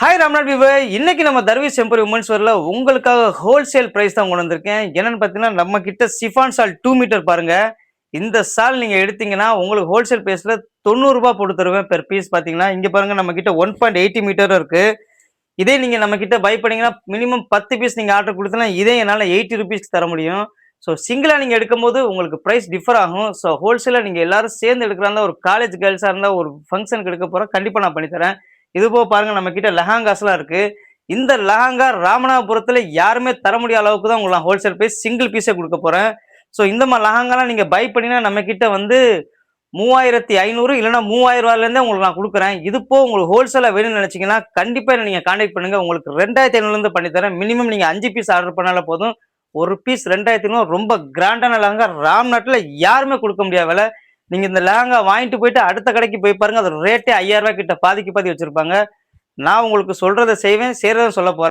Hi Ramnath Vivo. இன்னைக்கு நம்ம தர்வீஸ் எம்பரி women's வேர்ல உங்களுக்காக ஹோல்சேல் பிரைஸ் தான் கொண்டு வந்திருக்கேன். என்னன்னு பார்த்தீங்கன்னா நம்ம கிட்ட சிஃபான் சால் 2 மீட்டர் பாருங்க. இந்த சால் நீங்க எடுத்தீங்கன்னா உங்களுக்கு ஹோல்சேல் பிரைஸ்ல 90 ரூபாய் போட்டு தருவேன் பெர் பீஸ். பாத்தீங்கன்னா இங்க பாருங்க நம்ம கிட்ட 1.80 மீட்டர் இருக்கு. இதே நீங்க நம்ம கிட்ட பை பண்ணீங்கன்னா மினிமம் 10 பீஸ் நீங்க ஆர்டர் கொடுத்தனா இதே என்னால 80 ருபீஸ்க்கு தர முடியும். ஸோ சிங்கிளா நீங்க எடுக்கும்போது உங்களுக்கு பிரைஸ் டிஃபர் ஆகும். ஸோ ஹோல்சேலா நீங்க எல்லாரும் சேர்ந்து எடுக்கிறதா ஒரு காலேஜ் கேர்ள்ஸா இருந்தா ஒரு ஃபங்க்ஷனுக்கு எடுக்க போறோம், கண்டிப்பா நான் பண்ணி தரேன். இது போக பாருங்க நம்ம கிட்ட லெஹாங்காஸ்லாம் இருக்கு. இந்த லெஹாங்கா ராமநாதபுரத்துல யாருமே தர முடியாத அளவுக்கு தான் உங்களுக்கு நான் ஹோல்சேல் பிரைஸ் சிங்கிள் பீஸே கொடுக்க போறேன். ஸோ இந்த மாதிரி லெஹாங்காலாம் நீங்க பை பண்ணீங்கன்னா நம்ம கிட்ட வந்து 3500 இல்லைன்னா 3000 ரூபாயிலேருந்தே உங்களுக்கு நான் கொடுக்குறேன். இது போக உங்களுக்கு ஹோல்சேலா வேணும்னு நினைச்சீங்கன்னா கண்டிப்பா என்ன நீங்க கான்டாக்ட் பண்ணுங்க. உங்களுக்கு 2500 பண்ணி தரேன். மினிமம் நீங்க 5 பீஸ் ஆர்டர் பண்ணால போதும். ஒரு பீஸ் 2500 ரொம்ப கிராண்டான லெஹங்கா ராம்நாட்ல யாருமே கொடுக்க முடியாத விலை. நீங்க இந்த லெஹங்கா வாங்கிட்டு போயிட்டு அடுத்த கடைக்கு போய் பாருங்க, அது ரேட்டே 5000 ரூபாய் கிட்ட பாதிக்கு பாதி வச்சிருப்பாங்க. நான் உங்களுக்கு சொல்றதை செய்வேன், செய்யறதை சொல்ல போறேன்.